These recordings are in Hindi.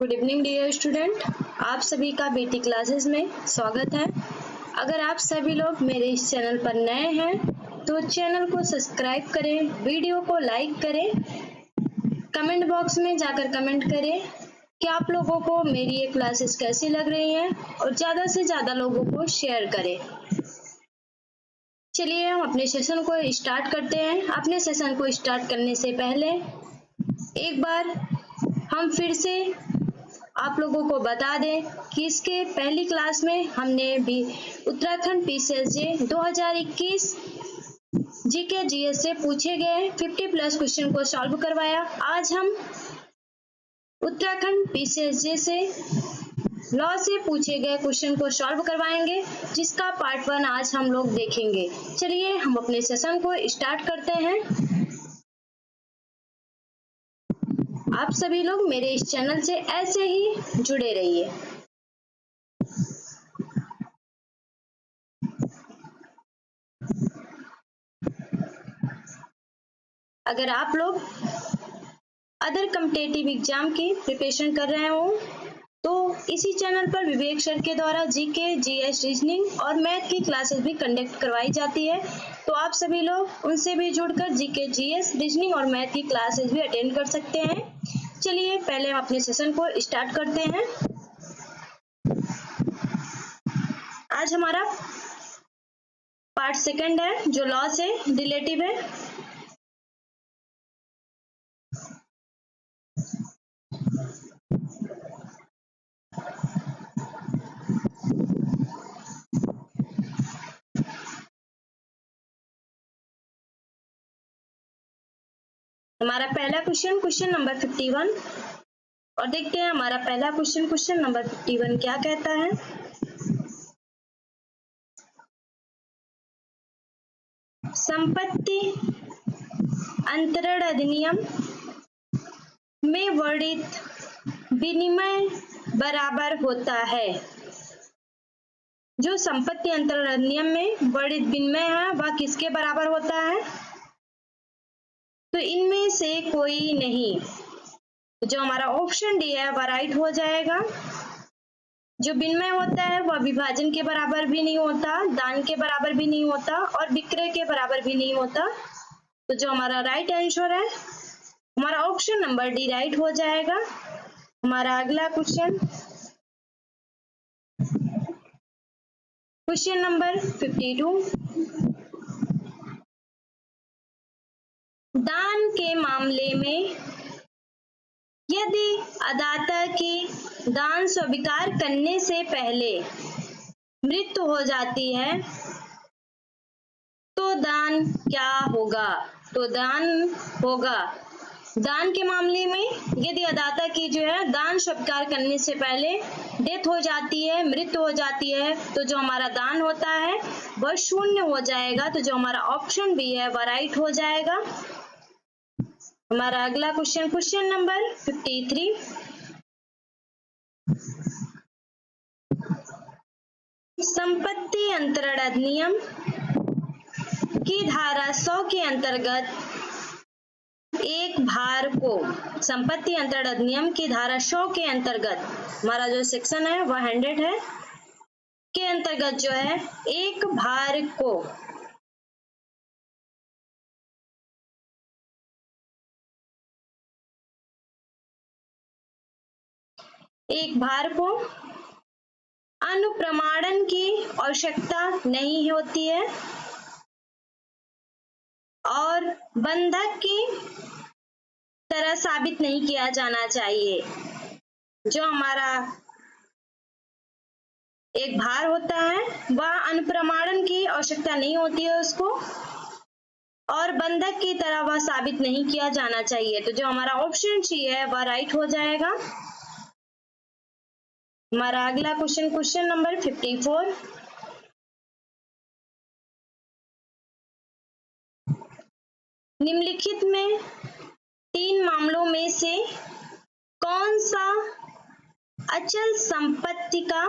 गुड इवनिंग डियर स्टूडेंट, आप सभी का बीटी क्लासेस में स्वागत है। अगर आप सभी लोग मेरे इस चैनल पर नए हैं तो चैनल को सब्सक्राइब करें, वीडियो को लाइक करें, कमेंट बॉक्स में जाकर कमेंट करें कि आप लोगों को मेरी ये क्लासेस कैसी लग रही हैं और ज़्यादा से ज़्यादा लोगों को शेयर करें। चलिए हम अपने सेशन को स्टार्ट करते हैं। अपने सेशन को स्टार्ट करने से पहले एक बार हम फिर से आप लोगों को बता दें कि इसके पहली क्लास में हमने भी उत्तराखंड पीसीएसजे 2021 जीके जीएस से पूछे गए 50+ क्वेश्चन को सॉल्व करवाया। आज हम उत्तराखंड पीसीएसजे से लॉ से पूछे गए क्वेश्चन को सॉल्व करवाएंगे, जिसका पार्ट 1 आज हम लोग देखेंगे। चलिए हम अपने सेशन को स्टार्ट करते हैं। आप सभी लोग मेरे इस चैनल से ऐसे ही जुड़े रहिए। अगर आप लोग अदर कॉम्पिटिटिव एग्जाम की प्रिपरेशन कर रहे हो तो इसी चैनल पर विवेक सर के द्वारा जीके, जीएस, रीजनिंग और मैथ की क्लासेस भी कंडक्ट करवाई जाती है, तो आप सभी लोग उनसे भी जुड़कर जीके, जीएस, रीजनिंग और मैथ की क्लासेस भी अटेंड कर सकते हैं। चलिए पहले हम अपने सेशन को स्टार्ट करते हैं। आज हमारा पार्ट 2 है जो लॉ से रिलेटिव है। हमारा पहला क्वेश्चन नंबर 51 और देखते हैं हमारा पहला क्वेश्चन नंबर 51 क्या कहता है। संपत्ति अंतरण अधिनियम में वर्णित विनिमय बराबर होता है। जो संपत्ति अंतरण अधिनियम में वर्णित विनिमय है वह किसके बराबर होता है? तो इनमें से कोई नहीं। जो हमारा ऑप्शन डी है वह राइट हो जाएगा। जो विनिमय होता है वह विभाजन के बराबर भी नहीं होता, दान के बराबर भी नहीं होता और विक्रय के बराबर भी नहीं होता। तो जो हमारा राइट आंसर है हमारा ऑप्शन नंबर डी राइट हो जाएगा। हमारा अगला क्वेश्चन नंबर 52। दान के मामले में यदि अदाता की दान स्वीकार करने से पहले मृत्यु हो जाती है तो दान क्या होगा? तो दान होगा, दान के मामले में यदि अदाता की जो है दान स्वीकार करने से पहले डेथ हो जाती है, मृत्यु हो जाती है, तो जो हमारा दान होता है वह शून्य हो जाएगा। तो जो हमारा ऑप्शन बी है वह राइट हो जाएगा। हमारा अगला क्वेश्चन नंबर 53। संपत्ति अंतरण अधिनियम की धारा 100 के अंतर्गत एक भार को, संपत्ति अंतरण अधिनियम की धारा 100 के अंतर्गत हमारा जो सेक्शन है वह 100 है के अंतर्गत जो है एक भार को अनुप्रमाणन की आवश्यकता नहीं होती है और बंधक की तरह साबित नहीं किया जाना चाहिए। जो हमारा एक भार होता है वह अनुप्रमाणन की आवश्यकता नहीं होती है उसको, और बंधक की तरह वह साबित नहीं किया जाना चाहिए। तो जो हमारा ऑप्शन सी है वह राइट हो जाएगा। हमारा अगला क्वेश्चन नंबर 54। निम्नलिखित में 3 मामलों में से कौन सा अचल संपत्ति का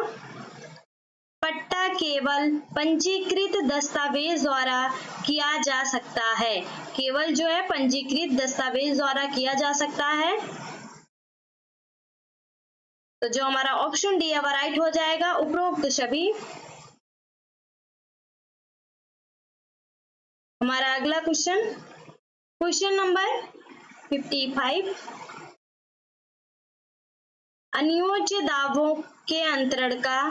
पट्टा केवल पंजीकृत दस्तावेज द्वारा किया जा सकता है? केवल जो है पंजीकृत दस्तावेज द्वारा किया जा सकता है। तो जो हमारा ऑप्शन डी है वह राइट हो जाएगा, उपरोक्त सभी। हमारा अगला क्वेश्चन, क्वेश्चन नंबर 55, अनियोज्य दावों के अंतरण का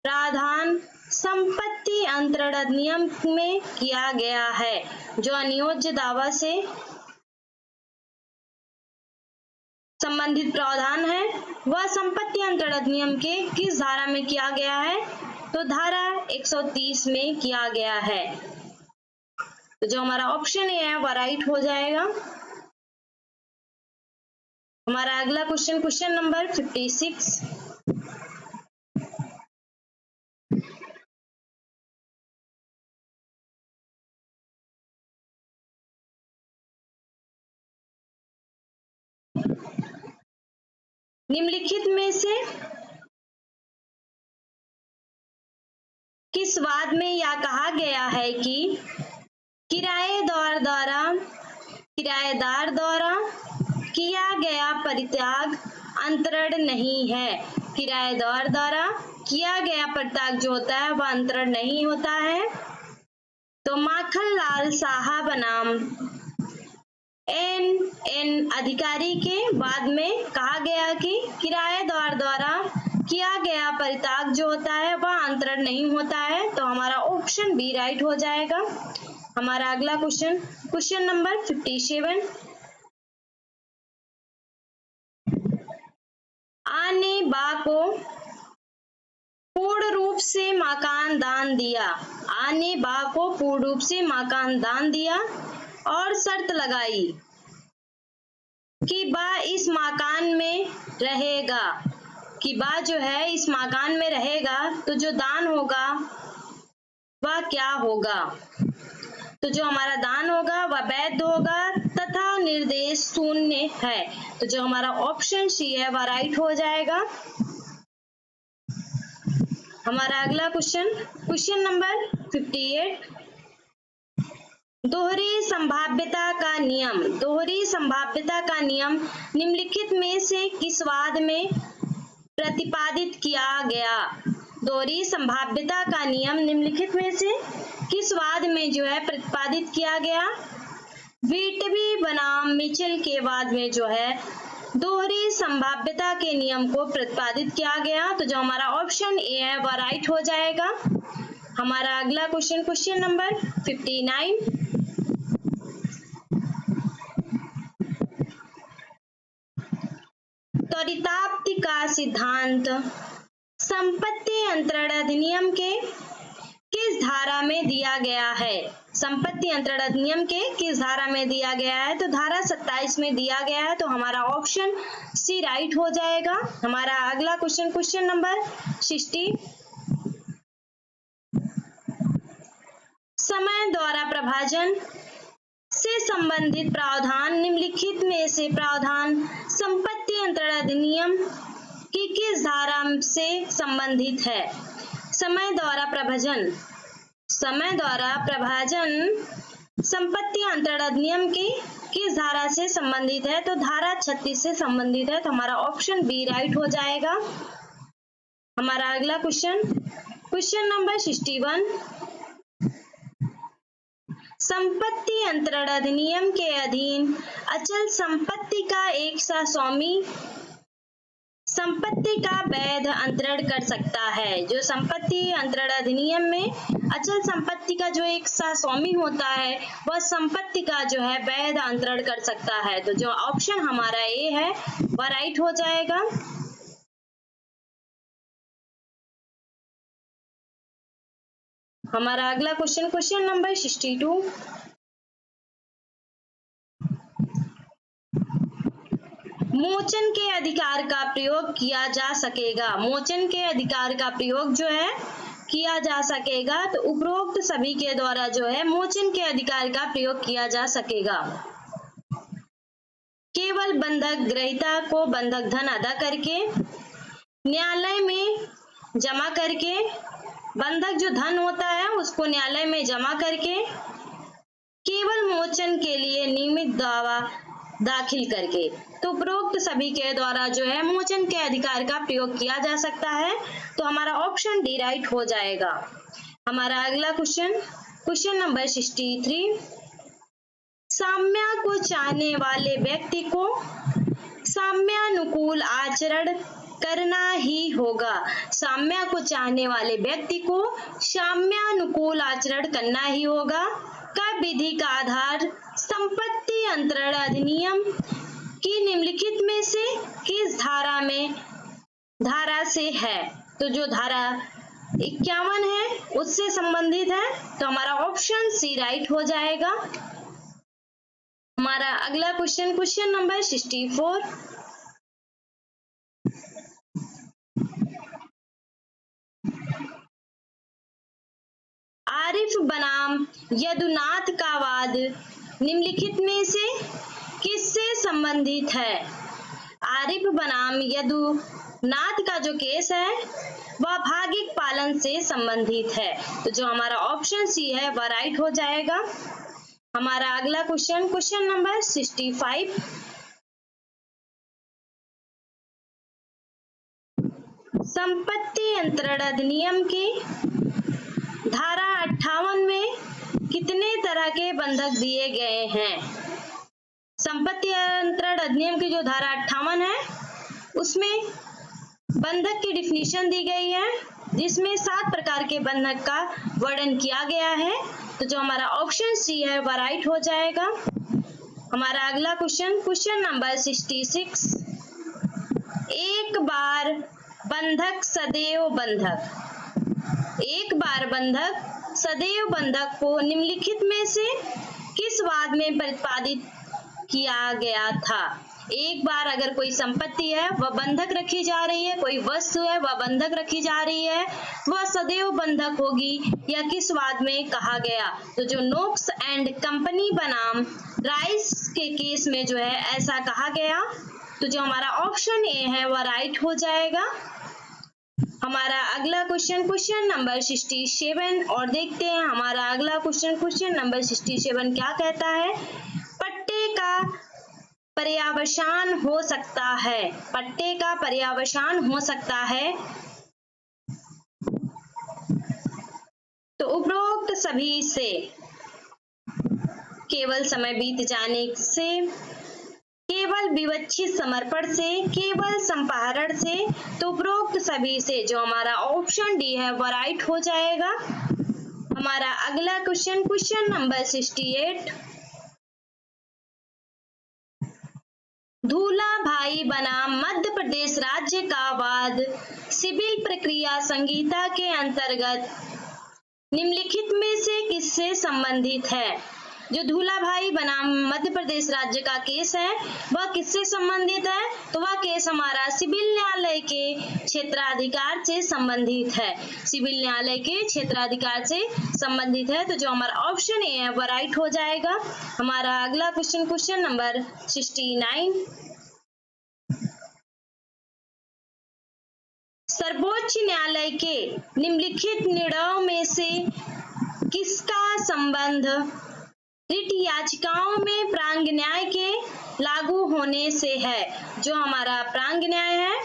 प्रावधान संपत्ति अंतरण अधिनियम में किया गया है। जो अनियोज्य दावा से संबंधित प्रावधान है वह संपत्ति अंतरण अधिनियम के किस धारा में किया गया है? तो धारा 130 में किया गया है। तो जो हमारा ऑप्शन ए है वह राइट हो जाएगा। हमारा अगला क्वेश्चन, क्वेश्चन नंबर 56, निम्नलिखित में से किस वाद में यह कहा गया है कि किराएदार द्वारा किया गया परित्याग अंतरण नहीं है? किराएदार द्वारा किया गया परित्याग जो होता है वह अंतरण नहीं होता है। तो माखनलाल साहा बनाम एन अधिकारी के बाद में कहा गया कि किराएदार द्वारा किया गया परित्याग जो होता है वह अंतरण नहीं होता है। तो हमारा ऑप्शन बी राइट हो जाएगा। हमारा अगला क्वेश्चन, क्वेश्चन नंबर 57, आ ने बा को पूर्ण रूप से मकान दान दिया। आ ने बा को पूर्ण रूप से मकान दान दिया और शर्त लगाई कि बा इस मकान में रहेगा, कि बा जो है इस मकान में रहेगा। तो जो दान होगा वह क्या होगा? तो जो हमारा दान होगा वह वैध होगा तथा निर्देश शून्य है। तो जो हमारा ऑप्शन सी है वह राइट हो जाएगा। हमारा अगला क्वेश्चन, क्वेश्चन नंबर 58, दोहरी संभाव्यता का नियम। दोहरी संभाव्यता का नियम निम्नलिखित में से किस वाद में प्रतिपादित किया गया? दोहरी संभाव्यता का नियम निम्नलिखित में से किस वाद में जो है प्रतिपादित किया गया? व्हिटबी बनाम मिचेल के वाद में जो है दोहरी संभाव्यता के नियम को प्रतिपादित किया गया। तो जो हमारा ऑप्शन ए है वह राइट हो जाएगा। हमारा अगला क्वेश्चन, क्वेश्चन नंबर 59, त्वरिताप्ति का सिद्धांत संपत्ति अंतरण अधिनियम के किस धारा में दिया गया है? संपत्ति अंतरण अधिनियम के किस धारा में दिया गया है? तो धारा 27 में दिया गया है। तो हमारा ऑप्शन सी राइट हो जाएगा। हमारा अगला क्वेश्चन, क्वेश्चन नंबर 60, समय द्वारा प्रभाजन से संबंधित प्रावधान निम्नलिखित में से प्रावधान संपत्ति अंतरण अधिनियम की किस धारा से संबंधित है? समय द्वारा प्रभाजन, समय द्वारा प्रभाजन संपत्ति अंतरण अधिनियम की किस धारा से संबंधित है? तो धारा 36 से संबंधित है। तो हमारा ऑप्शन बी राइट हो जाएगा। हमारा अगला क्वेश्चन, क्वेश्चन नंबर 61, संपत्ति अंतरण अधिनियम के अधीन अचल संपत्ति का एक स्वामी संपत्ति का वैध अंतरण कर सकता है। जो संपत्ति अंतरण अधिनियम में अचल संपत्ति का जो एक स्वामी होता है वह संपत्ति का जो है वैध अंतरण कर सकता है। तो जो ऑप्शन हमारा ए है वह राइट हो जाएगा। हमारा अगला क्वेश्चन, क्वेश्चन नंबर 62, मोचन के अधिकार का प्रयोग किया जा सकेगा। मोचन के अधिकार का प्रयोग जो है किया जा सकेगा। तो उपरोक्त सभी के द्वारा जो है मोचन के अधिकार का प्रयोग किया जा सकेगा। केवल बंधक ग्रहीता को बंधक धन अदा करके, न्यायालय में जमा करके, बंधक जो धन होता है उसको न्यायालय में जमा करके, केवल मोचन के लिए नियमित दावा दाखिल करके। तो उपरोक्त सभी के द्वारा जो है मोचन के अधिकार का प्रयोग किया जा सकता है। तो हमारा ऑप्शन डी राइट हो जाएगा। हमारा अगला क्वेश्चन नंबर 63। साम्या को चाहने वाले व्यक्ति को साम्यानुकूल आचरण करना ही होगा। साम्या को चाहने वाले व्यक्ति को साम्यानुकूल आचरण करना ही होगा। कब विधि का आधार संपत्ति अंतरण अधिनियम की निम्नलिखित में से किस धारा से है? तो जो धारा 51 है उससे संबंधित है। तो हमारा ऑप्शन सी राइट हो जाएगा। हमारा अगला क्वेश्चन नंबर 64। आरिफ बनाम यदुनाथ का वाद निम्नलिखित में से किससे संबंधित है? आरिफ बनाम यदुनाथ का जो केस है वह भागिक पालन से संबंधित है। तो जो हमारा ऑप्शन सी है वह राइट हो जाएगा। हमारा अगला क्वेश्चन नंबर 65। संपत्ति अंतरण अधिनियम की धारा 58 में कितने तरह के बंधक दिए गए हैं? संपत्ति अंतरण अधिनियम की जो धारा 58 है उसमें बंधक की डिफिनीशन दी गई है, जिसमें 7 प्रकार के बंधक का वर्णन किया गया है। तो जो हमारा ऑप्शन सी है वह राइट हो जाएगा। हमारा अगला क्वेश्चन नंबर 66। एक बार बंधक सदैव बंधक। एक बार बंधक सदैव बंधक को निम्नलिखित में से किस वाद में प्रतिपादित किया गया था? एक बार अगर कोई संपत्ति है वह बंधक रखी जा रही है, कोई वस्तु है वह बंधक रखी जा रही है, वह सदैव बंधक होगी, या किस वाद में कहा गया? तो जो नोक्स एंड कंपनी बनाम राइस के केस में जो है ऐसा कहा गया। तो जो हमारा ऑप्शन ए है वह राइट हो जाएगा। हमारा अगला क्वेश्चन नंबर 67 और देखते हैं हमारा अगला क्वेश्चन नंबर 67 क्या कहता है? पट्टे का पर्यावसान हो सकता है। पट्टे का पर्यावसान हो सकता है। तो उपरोक्त सभी से केवल समय बीत जाने से, केवल विवक्षित समर्पण से, केवल संपारण से, तो उपरोक्त सभी से जो हमारा ऑप्शन डी है वह राइट हो जाएगा। हमारा अगला क्वेश्चन नंबर 68। धूला भाई बनाम मध्य प्रदेश राज्य का वाद सिविल प्रक्रिया संहिता के अंतर्गत निम्नलिखित में से किससे संबंधित है? जो धूला भाई बनाम मध्य प्रदेश राज्य का केस है वह किससे संबंधित है? तो वह केस हमारा सिविल न्यायालय के क्षेत्राधिकार से संबंधित है। सिविल न्यायालय के क्षेत्राधिकार से संबंधित है। तो जो हमारा ऑप्शन ए है वह राइट हो जाएगा। हमारा अगला क्वेश्चन नंबर 69। सर्वोच्च न्यायालय के निम्नलिखित निर्णयों में से किसका संबंध रिट याचिकाओं में प्रांग न्याय के लागू होने से है? जो हमारा प्रांग न्याय है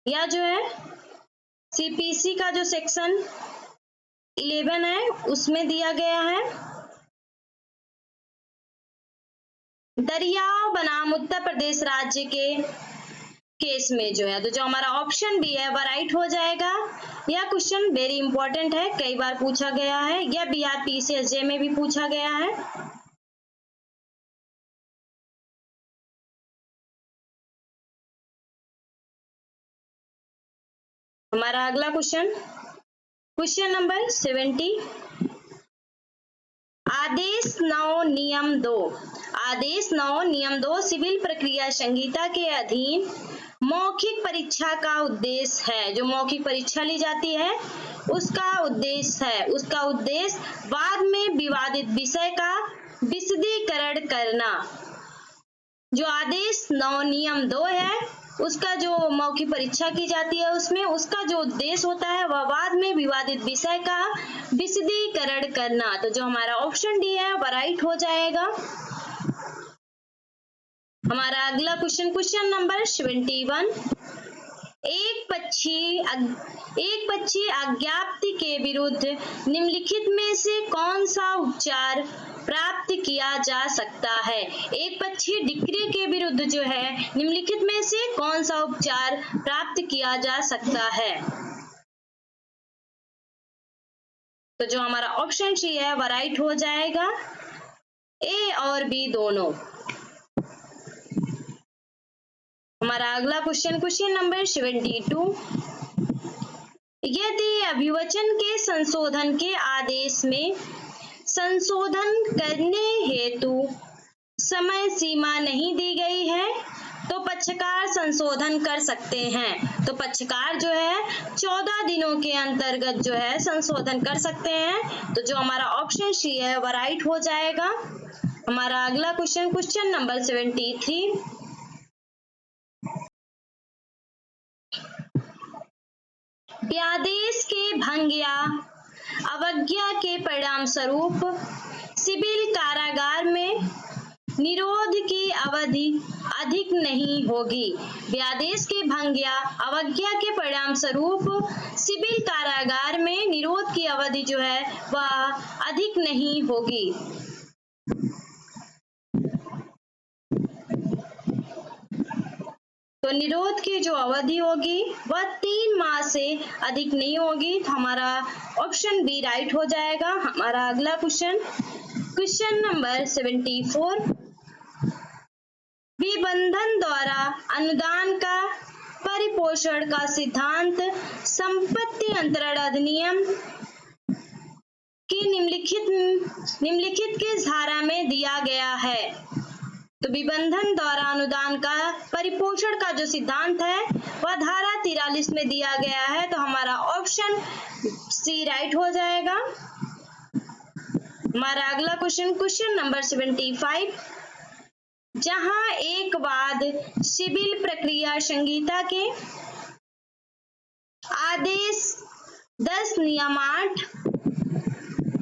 या जो है सीपीसी का जो सेक्शन 11 है उसमें दिया गया है। दरियाव बनाम उत्तर प्रदेश राज्य के केस में जो है, तो जो हमारा ऑप्शन बी है वह राइट हो जाएगा। यह क्वेश्चन वेरी इंपॉर्टेंट है, कई बार पूछा गया है, यह BRPCSJ में भी पूछा गया है। हमारा अगला क्वेश्चन नंबर 70। आदेश 9 नियम 2। आदेश 9 नियम 2 सिविल प्रक्रिया संहिता के अधीन मौखिक परीक्षा का उद्देश्य है। जो मौखिक परीक्षा ली जाती है उसका उद्देश्य वाद में विवादित विषय का विशदीकरण करना। जो आदेश 9 नियम 2 है उसका जो मौखिक परीक्षा की जाती है उसमें उसका जो उद्देश्य होता है वह वाद में विवादित विषय का विशदीकरण करना। तो जो हमारा ऑप्शन डी है वह राइट हो जाएगा। हमारा अगला क्वेश्चन नंबर 71। एक पक्षी अज्ञाप्ति के विरुद्ध निम्नलिखित में से कौन सा उपचार प्राप्त किया जा सकता है? एक पक्षी डिक्री के विरुद्ध जो है निम्नलिखित में से कौन सा उपचार प्राप्त किया जा सकता है? तो जो हमारा ऑप्शन सी है वह राइट हो जाएगा, ए और बी दोनों। हमारा अगला क्वेश्चन नंबर 72। यदि अभिवचन के संशोधन के आदेश में संशोधन करने हेतु समय सीमा नहीं दी गई है तो पक्षकार संशोधन कर सकते हैं। तो पक्षकार जो है 14 दिनों के अंतर्गत जो है संशोधन कर सकते हैं। तो जो हमारा ऑप्शन सी है वह राइट हो जाएगा। हमारा अगला क्वेश्चन नंबर 73। आदेश के भंग या अवज्ञा के परिणाम स्वरूप सिविल कारागार में निरोध की अवधि अधिक नहीं होगी। आदेश के भंग या अवज्ञा के परिणाम स्वरूप सिविल कारागार में निरोध की अवधि जो है वह अधिक नहीं होगी। तो निरोध की जो अवधि होगी वह 3 माह से अधिक नहीं होगी। तो हमारा ऑप्शन बी राइट हो जाएगा। हमारा अगला क्वेश्चन नंबर 74। विबंधन द्वारा अनुदान का परिपोषण का सिद्धांत संपत्ति अंतरण अधिनियम की निम्नलिखित किस धारा में दिया गया है? तो विबंधन द्वारा अनुदान का परिपोषण का जो सिद्धांत है वह धारा 43 में दिया गया है। तो हमारा ऑप्शन सी राइट हो जाएगा। हमारा अगला क्वेश्चन नंबर 75। जहां एक वाद सिविल प्रक्रिया संहिता के आदेश 10 नियम 8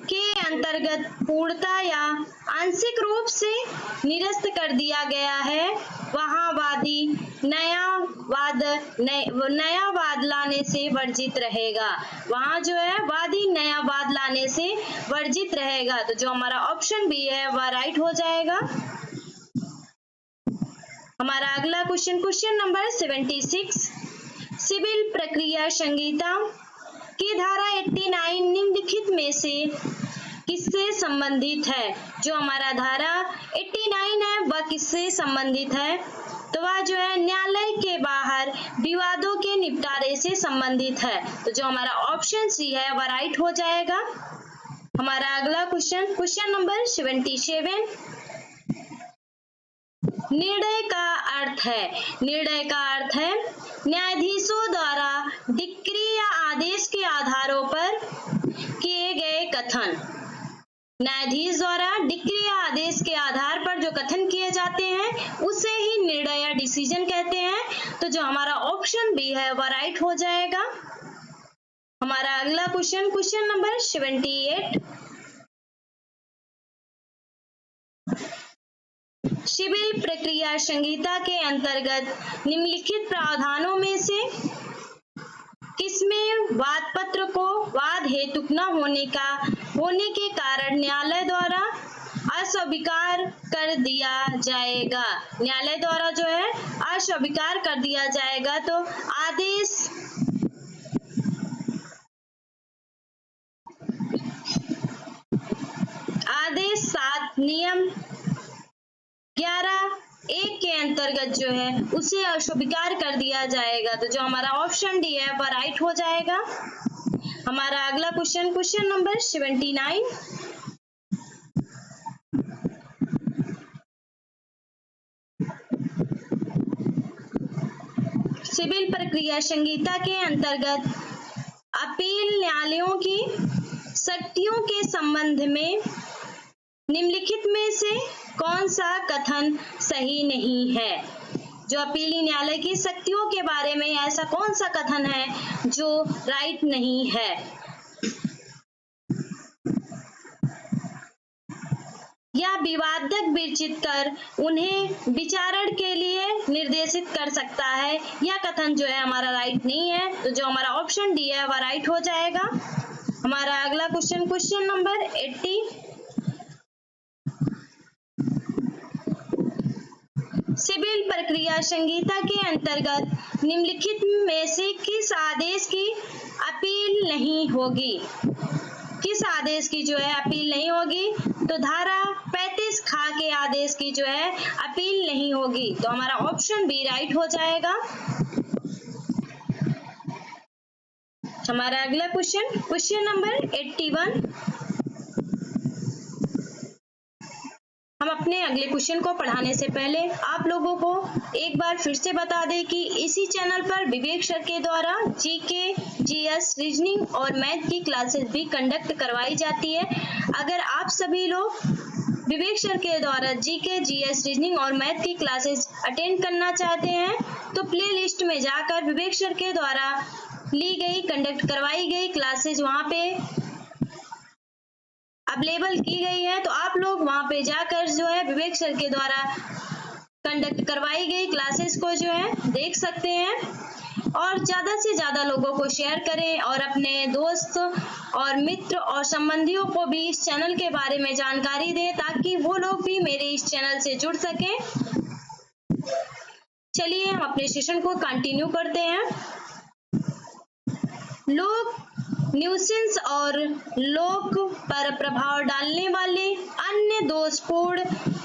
के अंतर्गत पूर्णतः या आंशिक रूप से निरस्त कर दिया गया है, वहां वादी नया वाद लाने से वर्जित रहेगा। वहां जो है वादी नया वाद लाने से वर्जित रहेगा। तो जो हमारा ऑप्शन बी है वह राइट हो जाएगा। हमारा अगला क्वेश्चन नंबर 76। सिविल प्रक्रिया संहिता की धारा 89 निम्नलिखित में से किससे संबंधित है? जो हमारा धारा 89 है वह किससे संबंधित है? तो वह जो है न्यायालय के बाहर विवादों के निपटारे से संबंधित है। तो जो हमारा ऑप्शन सी है वह राइट हो जाएगा। हमारा अगला क्वेश्चन नंबर 77। निर्णय का अर्थ है न्यायाधीशों द्वारा डिक्री या आदेश के आधारों पर किए गए कथन। न्यायाधीश द्वारा डिक्री या आदेश के आधार पर जो कथन किए जाते हैं उसे ही निर्णय या डिसीजन कहते हैं। तो जो हमारा ऑप्शन बी है वह राइट हो जाएगा। हमारा अगला क्वेश्चन नंबर 78। सिविल प्रक्रिया संहिता के अंतर्गत निम्नलिखित प्रावधानों में से किसमें वाद पत्र को वाद हेतुक न होने के कारण न्यायालय द्वारा अस्वीकार कर दिया जाएगा? न्यायालय द्वारा जो है अस्वीकार कर दिया जाएगा। तो आदेश 7 नियम 11(1) के अंतर्गत जो है उसे अस्वीकार कर दिया जाएगा। तो जो हमारा ऑप्शन डी है वह राइट हो जाएगा। हमारा अगला क्वेश्चन नंबर 79। सिविल प्रक्रिया संहिता के अंतर्गत अपील न्यायालयों की शक्तियों के संबंध में निम्नलिखित में से कौन सा कथन सही नहीं है? जो अपीली न्यायालय की शक्तियों के बारे में ऐसा कौन सा कथन है जो राइट नहीं है? या विवादक विरचित कर उन्हें विचारण के लिए निर्देशित कर सकता है, यह कथन जो है हमारा राइट नहीं है। तो जो हमारा ऑप्शन डी है वह राइट हो जाएगा। हमारा अगला क्वेश्चन नंबर 80, सिविल प्रक्रिया संहिता के अंतर्गत निम्नलिखित में से किस आदेश की अपील नहीं होगी? किस आदेश की जो है अपील नहीं होगी? तो धारा 35 खा के आदेश की जो है अपील नहीं होगी। तो हमारा ऑप्शन बी राइट हो जाएगा। हमारा अगला क्वेश्चन नंबर 81, हम अपने अगले क्वेश्चन को पढ़ाने से पहले आप लोगों को एक बार फिर से बता दें कि इसी चैनल पर विवेक सर के द्वारा जीके, जीएस, रीजनिंग और मैथ की क्लासेस भी कंडक्ट करवाई जाती है। अगर आप सभी लोग विवेक सर के द्वारा जीके, जीएस, रीजनिंग और मैथ की क्लासेस अटेंड करना चाहते हैं तो प्ले लिस्ट में जाकर विवेक सर के द्वारा ली गई, कंडक्ट करवाई गई क्लासेस वहां पे अवेलेबल की गई है। तो आप लोग वहां पे जाकर जो है विवेक सर के द्वारा कंडक्ट करवाई गई क्लासेस को जो है देख सकते हैं और ज्यादा से ज्यादा लोगों को शेयर करें और अपने दोस्त और मित्र और संबंधियों को भी इस चैनल के बारे में जानकारी दें ताकि वो लोग भी मेरे इस चैनल से जुड़ सकें। चलिए हम अपने सेशन को कंटिन्यू करते हैं। लोक न्यूसेंस और लोक पर प्रभाव डालने वाले अन्य दोषपूर्ण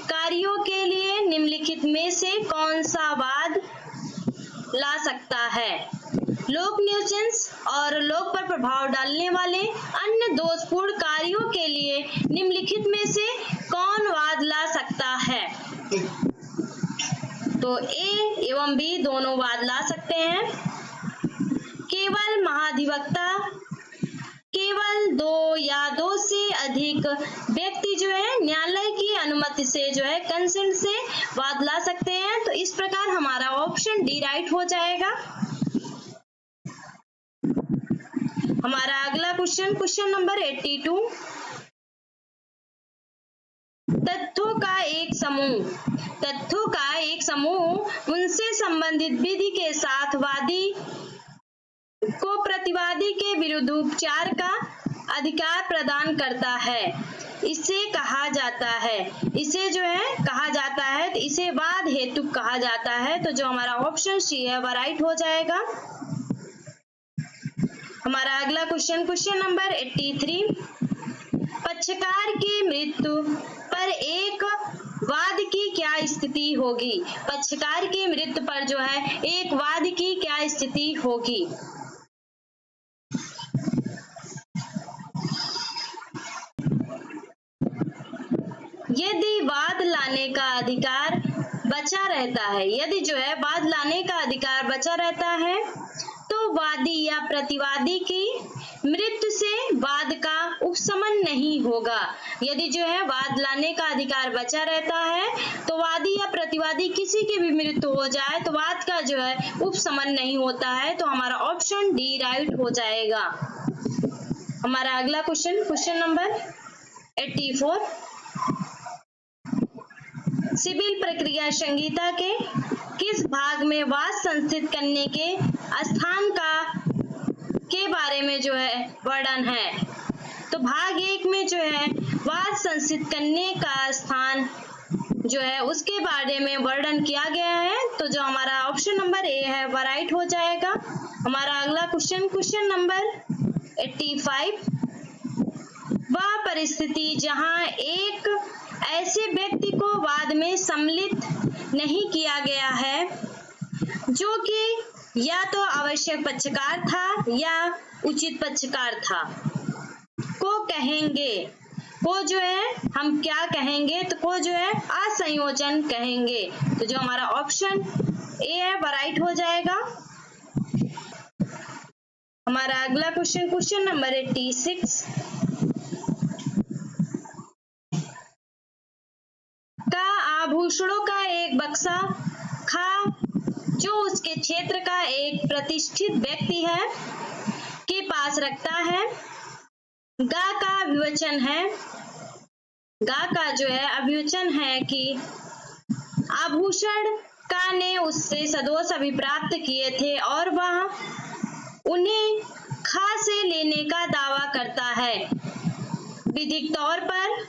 कार्यों के लिए निम्नलिखित में से कौन सा वाद ला सकता है? लोक न्यूसेंस और लोक पर प्रभाव डालने वाले अन्य दोषपूर्ण कार्यों के लिए निम्नलिखित में से कौन वाद ला सकता है? तो ए एवं बी दोनों वाद ला सकते हैं। केवल महाधिवक्ता, केवल दो या दो से अधिक व्यक्ति जो है न्यायालय की अनुमति से जो है कंसेंट से वाद ला सकते हैं। तो इस प्रकार हमारा ऑप्शन डी राइट हो जाएगा। हमारा अगला क्वेश्चन नंबर 82, तथ्यों का एक समूह उनसे संबंधित विधि के साथ वादी को प्रतिवादी के विरुद्ध उपचार का अधिकार प्रदान करता है, इसे कहा जाता है, इसे जो है कहा जाता है, तो इसे वाद हेतु कहा जाता है। तो जो हमारा ऑप्शन सी है वह राइट हो जाएगा। हमारा अगला क्वेश्चन नंबर 83, पक्षकार की मृत्यु पर एक वाद की क्या स्थिति होगी? पक्षकार की मृत्यु पर जो है एक वाद की क्या स्थिति होगी? यदि वाद लाने का अधिकार बचा रहता है, यदि जो है वाद लाने का अधिकार बचा रहता है तो वादी या प्रतिवादी की मृत्यु से वाद का उपशमन नहीं होगा। यदि जो है वाद लाने का अधिकार बचा रहता है तो वादी या प्रतिवादी किसी की भी मृत्यु हो जाए तो वाद का जो है उपशमन नहीं होता है। तो हमारा ऑप्शन डी राइट हो जाएगा। हमारा अगला क्वेश्चन नंबर 84, सिविल प्रक्रिया संहिता के किस भाग में वाद संस्थित करने के स्थान के बारे में जो है वर्णन है? तो भाग 1 में जो है वाद संस्थित करने का स्थान जो है उसके बारे में वर्णन किया गया है। तो जो हमारा ऑप्शन नंबर ए है वह राइट हो जाएगा। हमारा अगला क्वेश्चन नंबर 85, वह परिस्थिति जहां एक ऐसे व्यक्ति को वाद में सम्मिलित नहीं किया गया है जो कि या तो आवश्यक पक्षकार था या उचित पक्षकार था को कहेंगे, को जो है हम क्या कहेंगे? तो को जो है असंयोजन कहेंगे। तो जो हमारा ऑप्शन ए है वह राइट हो जाएगा। हमारा अगला क्वेश्चन नंबर 86, का आभूषणों का एक बक्सा खा जो उसके क्षेत्र का एक प्रतिष्ठित व्यक्ति है के पास रखता है। गा का अभिवचन है, गा का जो है अभिवचन है कि आभूषण का ने उससे सदोष अभिप्राप्त किए थे और वह उन्हें खा से लेने का दावा करता है। विधिक तौर पर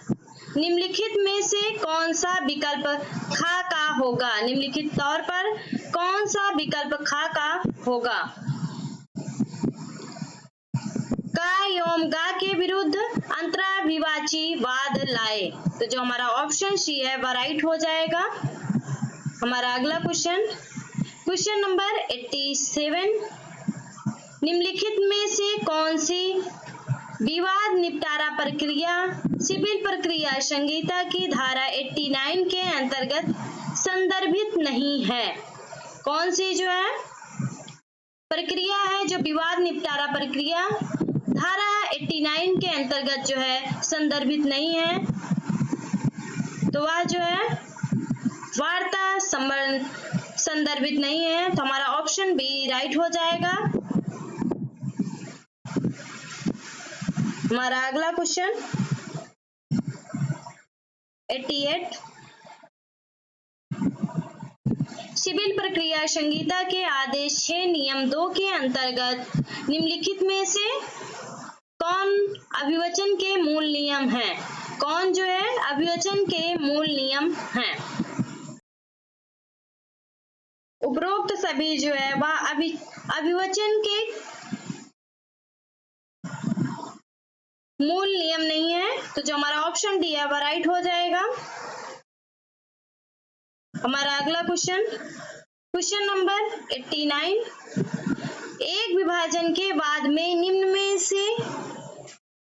निम्नलिखित में से कौन सा विकल्प खा का होगा? निम्नलिखित तौर पर कौन सा विकल्प खा का होगा? का एवं गा के विरुद्ध अंतराभिवाची वाद लाए। तो जो हमारा ऑप्शन सी है वह राइट हो जाएगा। हमारा अगला क्वेश्चन, क्वेश्चन नंबर 87, निम्नलिखित में से कौन सी विवाद निपटारा प्रक्रिया सिविल प्रक्रिया संहिता की धारा 89 के अंतर्गत संदर्भित नहीं है? कौन सी जो है प्रक्रिया है जो विवाद निपटारा प्रक्रिया धारा 89 के अंतर्गत जो है संदर्भित नहीं है? तो वह जो है वार्ता संदर्भित नहीं है। तो हमारा ऑप्शन बी राइट हो जाएगा। हमारा अगला क्वेश्चन 88, सिविल प्रक्रिया संहिता के आदेश 6 नियम 2 के अंतर्गत निम्नलिखित में से कौन अभिवचन के मूल नियम है? कौन जो है अभिवचन के मूल नियम हैं? उपरोक्त सभी जो है वह अभिवचन के मूल नियम नहीं है। तो जो हमारा ऑप्शन डी है वह राइट हो जाएगा। हमारा अगला क्वेश्चन, क्वेश्चन नंबर 89, एक विभाजन के बाद में निम्न में से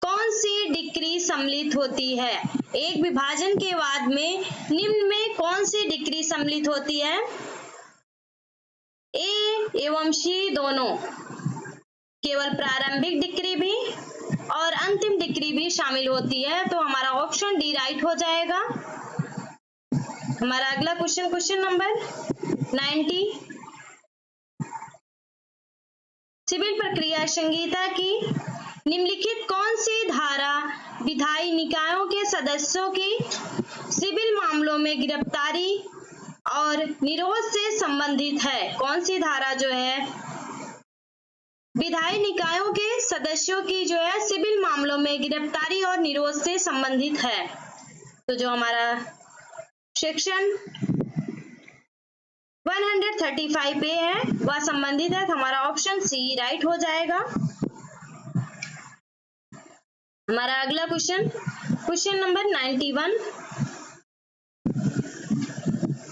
कौन सी डिक्री सम्मिलित होती है? एक विभाजन के बाद में निम्न में कौन सी डिक्री सम्मिलित होती है? ए एवं सी दोनों, केवल प्रारंभिक डिक्री भी और अंतिम डिक्री भी शामिल होती है। तो हमारा ऑप्शन डी राइट हो जाएगा। हमारा अगला क्वेश्चन, क्वेश्चन नंबर 90, सिविल प्रक्रिया संहिता की निम्नलिखित कौन सी धारा विधायी निकायों के सदस्यों की सिविल मामलों में गिरफ्तारी और निरोध से संबंधित है? कौन सी धारा जो है विधायी निकायों के सदस्यों की जो है सिविल मामलों में गिरफ्तारी और निरोध से संबंधित है? तो जो हमारा सेक्शन 135 पे है वह संबंधित है। तो हमारा ऑप्शन सी राइट हो जाएगा। हमारा अगला क्वेश्चन, क्वेश्चन नंबर 91,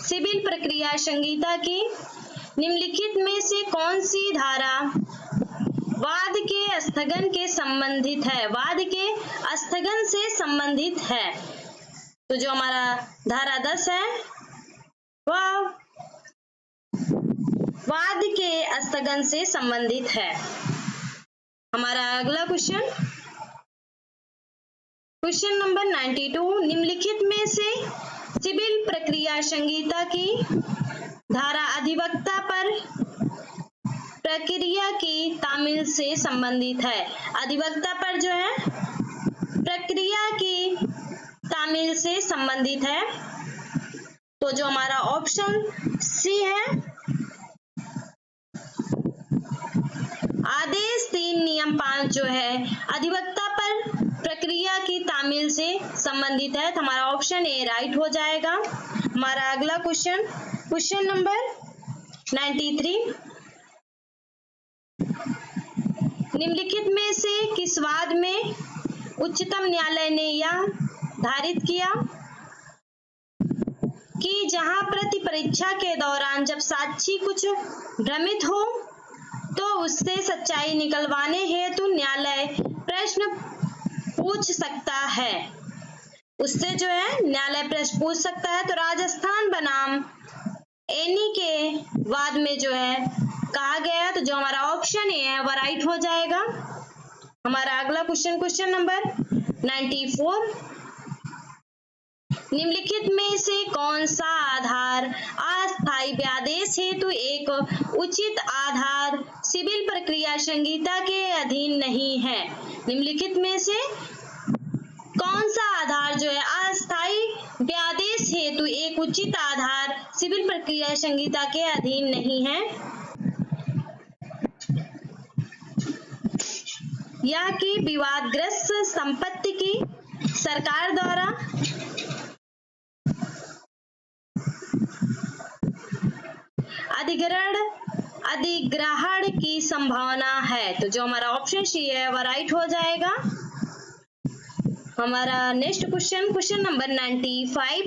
सिविल प्रक्रिया संहिता की निम्नलिखित में से कौन सी धारा वाद के स्थगन के संबंधित है? वाद के स्थगन से संबंधित है। तो जो हमारा धारा 10 है वह वाद के स्थगन से संबंधित है। हमारा अगला क्वेश्चन, क्वेश्चन नंबर 92, निम्नलिखित में से सिविल प्रक्रिया संहिता की धारा अधिवक्ता पर प्रक्रिया की तामील से संबंधित है। अधिवक्ता पर जो है प्रक्रिया की तामील से संबंधित है। तो जो हमारा ऑप्शन सी है, आदेश 3 नियम 5 जो है अधिवक्ता पर प्रक्रिया की तामील से संबंधित है। तो हमारा ऑप्शन ए राइट हो जाएगा। हमारा अगला क्वेश्चन, क्वेश्चन नंबर 93, निम्नलिखित में से किस वाद में उच्चतम न्यायालय ने यह धारित किया कि जहां प्रति परीक्षा के दौरान जब साक्षी कुछ भ्रमित हो तो उससे सच्चाई निकलवाने हेतु न्यायालय प्रश्न पूछ सकता है? उससे जो है न्यायालय प्रश्न पूछ सकता है। तो राजस्थान बनाम एनी के वाद में जो है कहा गया। तो जो हमारा ऑप्शन ए है वह राइट हो जाएगा। हमारा अगला क्वेश्चन, क्वेश्चन नंबर 94, निम्नलिखित में से कौन सा आधार अस्थायी व्यादेश हेतु एक उचित आधार सिविल प्रक्रिया संहिता के अधीन नहीं है? निम्नलिखित में से कौन सा आधार जो है अस्थायी व्यादेश हेतु एक उचित आधार सिविल प्रक्रिया संहिता के अधीन नहीं है? या कि विवादग्रस्त संपत्ति की सरकार द्वारा अधिग्रहण की संभावना है। तो जो हमारा ऑप्शन सी है वह राइट हो जाएगा। हमारा नेक्स्ट क्वेश्चन नंबर 95,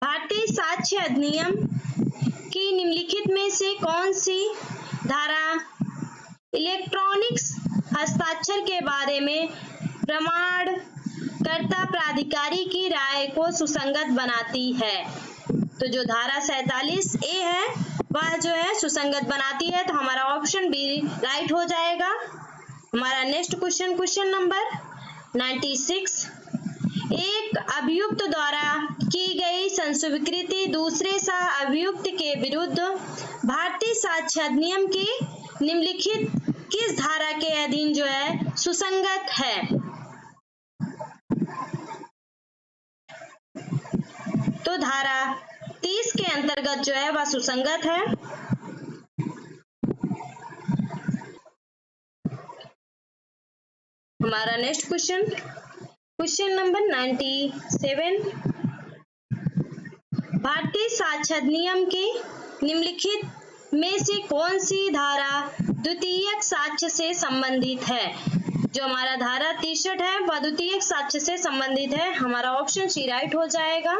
भारतीय साक्ष्य अधिनियम की निम्नलिखित में से कौन सी धारा इलेक्ट्रॉनिक्स हस्ताक्षर के बारे में प्रमाणकर्ता प्राधिकारी की राय को सुसंगत बनाती है? तो जो धारा 47A है वह जो है सुसंगत बनाती है। तो हमारा ऑप्शन बी राइट हो जाएगा। हमारा नेक्स्ट क्वेश्चन नंबर 96, एक अभियुक्त द्वारा की गई संस्वीकृति दूसरे अभियुक्त के विरुद्ध भारतीय साक्ष्य अधिनियम की निम्नलिखित किस धारा के अधीन जो है सुसंगत है? तो धारा 30 के अंतर्गत जो है वह सुसंगत है। हमारा नेक्स्ट क्वेश्चन नंबर 97, भारतीय साक्ष्य अधिनियम की निम्नलिखित में से कौन सी धारा द्वितीयक साक्ष्य से संबंधित है? जो हमारा धारा 63 है वह द्वितीयक साक्ष्य से संबंधित है। हमारा ऑप्शन सी राइट हो जाएगा।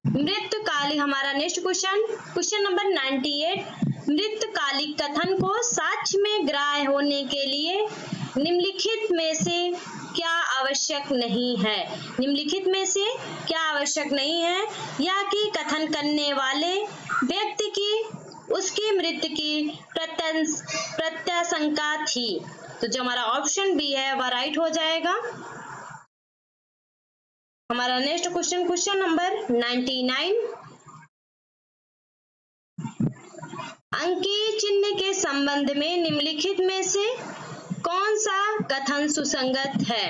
मृत्युकालिक, हमारा नेक्स्ट क्वेश्चन नंबर 98, मृत्युकालिक कथन को साक्ष्य में ग्राह्य होने के लिए निम्नलिखित में से क्या आवश्यक नहीं है? निम्नलिखित में से क्या आवश्यक नहीं है? या कि कथन करने वाले व्यक्ति की उसकी मृत्यु की प्रत्याशंका थी। तो जो हमारा ऑप्शन बी है वह राइट हो जाएगा। हमारा नेक्स्ट क्वेश्चन नंबर 99, अंकीय चिन्ह के संबंध में निम्नलिखित में से कौन सा कथन सुसंगत है?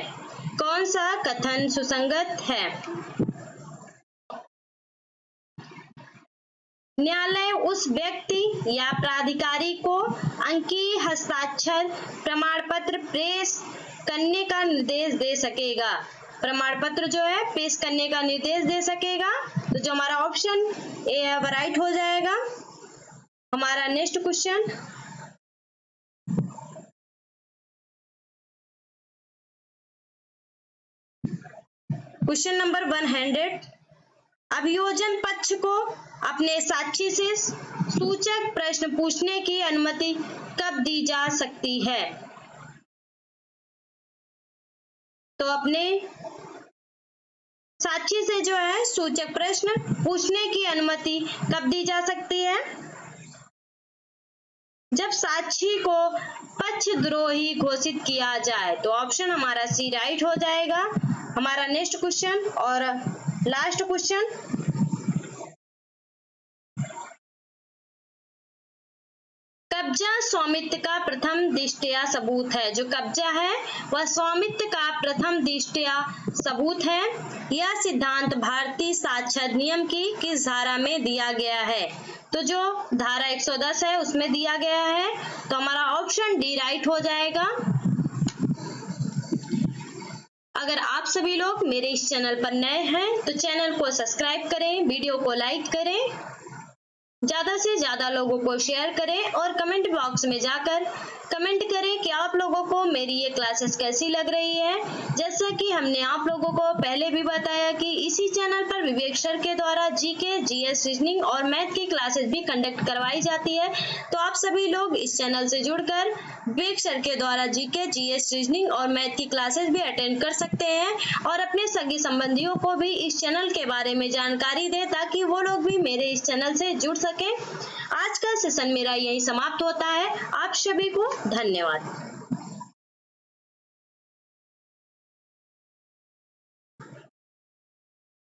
कौन सा कथन सुसंगत है? न्यायालय उस व्यक्ति या प्राधिकारी को अंकीय हस्ताक्षर प्रमाण पत्र पेश करने का निर्देश दे सकेगा। प्रमाण पत्र जो है पेश करने का निर्देश दे सकेगा। तो जो हमारा ऑप्शन ए है वह राइट हो जाएगा। हमारा नेक्स्ट क्वेश्चन नंबर 100, अभियोजन पक्ष को अपने साक्षी से सूचक प्रश्न पूछने की अनुमति कब दी जा सकती है? तो अपने साक्षी से जो है सूचक प्रश्न पूछने की अनुमति कब दी जा सकती है? जब साक्षी को पक्षद्रोही घोषित किया जाए। तो ऑप्शन हमारा सी राइट हो जाएगा। हमारा नेक्स्ट क्वेश्चन और लास्ट क्वेश्चन, कब्जा स्वामित्व का प्रथम दृष्टया सबूत है। जो कब्जा है वह स्वामित्व का प्रथम दृष्टया सबूत है। यह सिद्धांत भारतीय साक्ष्य अधिनियम की किस धारा में दिया गया है? तो जो धारा 110 है उसमें दिया गया है। तो हमारा ऑप्शन डी राइट हो जाएगा। अगर आप सभी लोग मेरे इस चैनल पर नए हैं तो चैनल को सब्सक्राइब करें, वीडियो को लाइक करें, ज्यादा से ज्यादा लोगों को शेयर करें और कमेंट बॉक्स में जाकर कमेंट करें कि आप लोगों को मेरी ये क्लासेस कैसी लग रही है। जैसा कि हमने आप लोगों को पहले भी बताया कि इसी चैनल पर विवेक सर के द्वारा जीके, जीएस, रीजनिंग और मैथ की क्लासेस भी कंडक्ट करवाई जाती है। तो आप सभी लोग इस चैनल से जुड़कर विवेक सर के द्वारा जीके, जीएस, रीजनिंग और मैथ की क्लासेस भी अटेंड कर सकते हैं और अपने सगी संबंधियों को भी इस चैनल के बारे में जानकारी दें ताकि वो लोग भी मेरे इस चैनल से जुड़ सके। आज का सेशन मेरा यही समाप्त होता है। आप सभी को धन्यवाद।